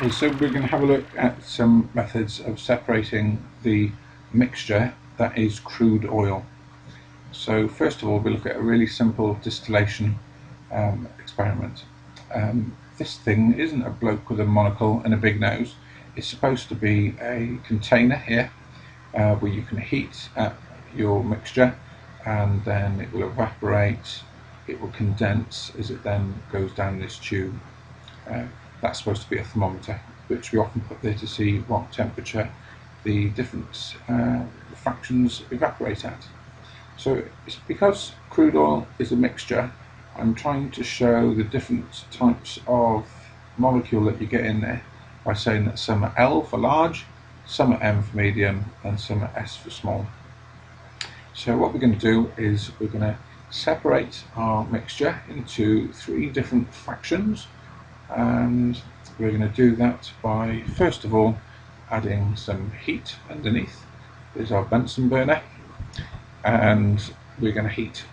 Okay, so we're going to have a look at some methods of separating the mixture that is crude oil. So first of all, we look at a really simple distillation experiment. This thing isn't a bloke with a monocle and a big nose. It's supposed to be a container here where you can heat your mixture, and then it will evaporate, it will condense as it then goes down this tube. That's supposed to be a thermometer, which we often put there to see what temperature the different fractions evaporate at. So it's because crude oil is a mixture, I'm trying to show the different types of molecule that you get in there by saying that some are L for large, some are M for medium, and some are S for small. So what we're going to do is we're going to separate our mixture into 3 different fractions, and we're going to do that by first of all adding some heat underneath. There's our Bunsen burner, and we're going to heat.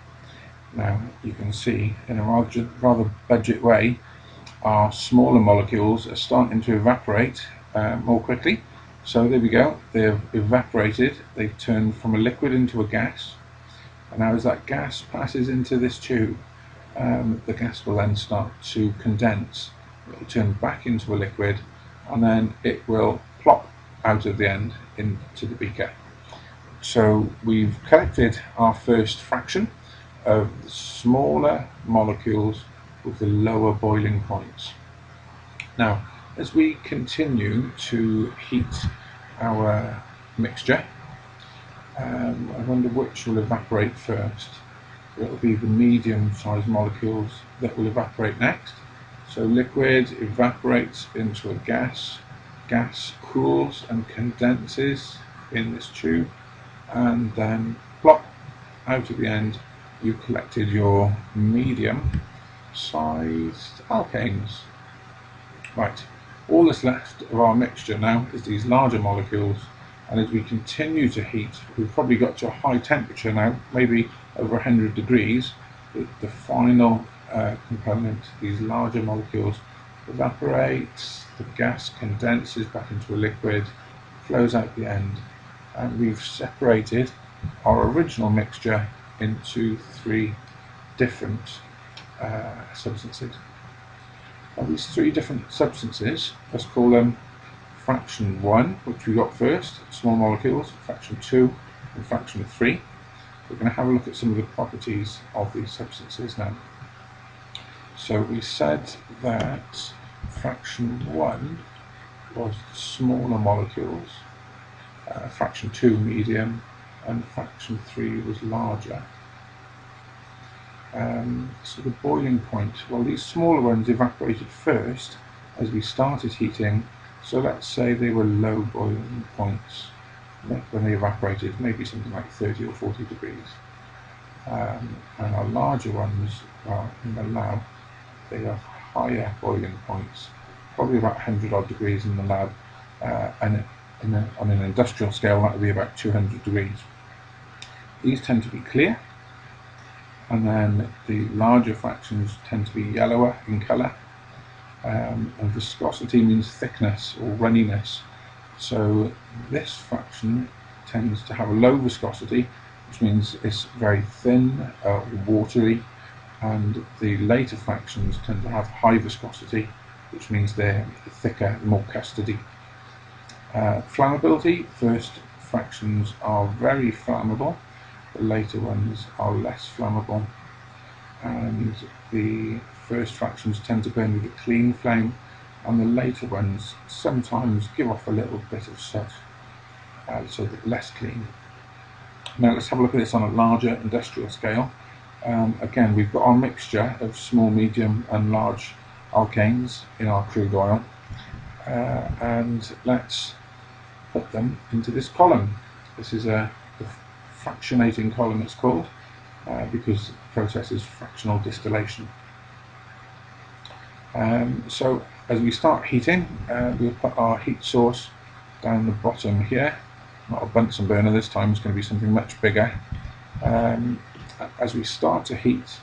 Now you can see in a rather budget way our smaller molecules are starting to evaporate more quickly. So there we go, they've evaporated, they've turned from a liquid into a gas, and now as that gas passes into this tube, the gas will then start to condense. It will turn back into a liquid, and then it will plop out of the end into the beaker. So we've collected our first fraction of the smaller molecules with the lower boiling points. Now, as we continue to heat our mixture, I wonder which will evaporate first. It will be the medium-sized molecules that will evaporate next. So liquid evaporates into a gas, gas cools and condenses in this tube, and then plop out of the end you collected your medium-sized alkanes. Right, all that's left of our mixture now is these larger molecules, and as we continue to heat, we've probably got to a high temperature now, maybe over 100 degrees, the final component, these larger molecules, evaporates, the gas condenses back into a liquid, flows out the end, and we've separated our original mixture into 3 different substances. Now these 3 different substances, let's call them fraction 1, which we got first, small molecules, fraction 2 and fraction 3. We're going to have a look at some of the properties of these substances now. So we said that fraction 1 was smaller molecules, fraction 2 medium, and fraction 3 was larger. So the boiling point, well, these smaller ones evaporated first as we started heating, so let's say they were low boiling points when they evaporated, maybe something like 30 or 40 degrees. And our larger ones, in the lab, they have higher boiling points, probably about 100 odd degrees in the lab, and on an industrial scale that would be about 200 degrees. These tend to be clear, and then the larger fractions tend to be yellower in colour, and viscosity means thickness or runniness. So this fraction tends to have a low viscosity, which means it's very thin, watery, and the later fractions tend to have high viscosity, which means they're thicker, more custardy. Flammability, first fractions are very flammable, the later ones are less flammable, and the first fractions tend to burn with a clean flame, and the later ones sometimes give off a little bit of soot, so they're less clean. Now let's have a look at this on a larger industrial scale. Again, we've got our mixture of small, medium and large alkanes in our crude oil, and let's put them into this column. This is a fractionating column, it's called, because the process is fractional distillation. So as we start heating, we'll put our heat source down the bottom here. Not a Bunsen burner this time, it's going to be something much bigger. As we start to heat,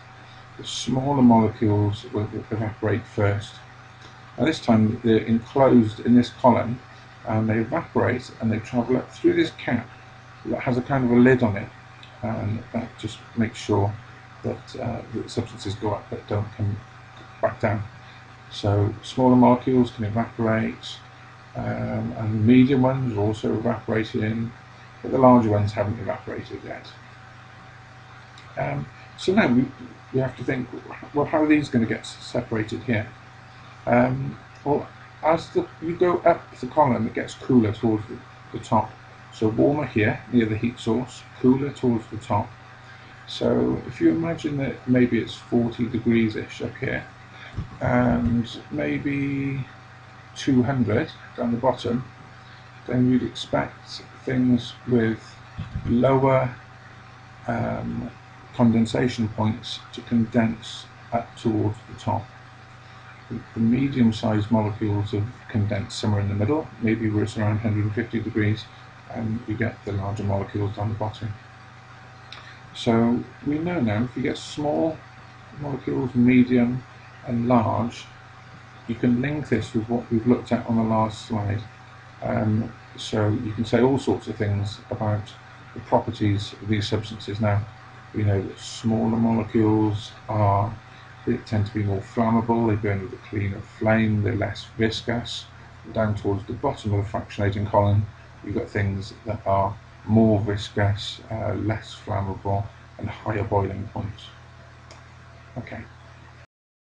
the smaller molecules will evaporate first. Now this time they're enclosed in this column, and they evaporate and they travel up through this cap that has a kind of a lid on it, and that just makes sure that the substances go up but don't come back down. So smaller molecules can evaporate, and the medium ones are also evaporating, but the larger ones haven't evaporated yet. So now we have to think, well, how are these going to get separated here? Well, as you go up the column, it gets cooler towards the top. So warmer here, near the heat source, cooler towards the top. So if you imagine that maybe it's 40 degrees-ish up here, and maybe 200 down the bottom, then you'd expect things with lower condensation points to condense up towards the top. The medium-sized molecules have condensed somewhere in the middle, maybe where it's around 150 degrees, and you get the larger molecules down the bottom. So we know now if you get small molecules, medium and large, you can link this with what we've looked at on the last slide. So you can say all sorts of things about the properties of these substances. Now we know that smaller molecules they tend to be more flammable, they burn with a cleaner flame, they're less viscous. Down towards the bottom of the fractionating column, you've got things that are more viscous, less flammable, and higher boiling points. Okay.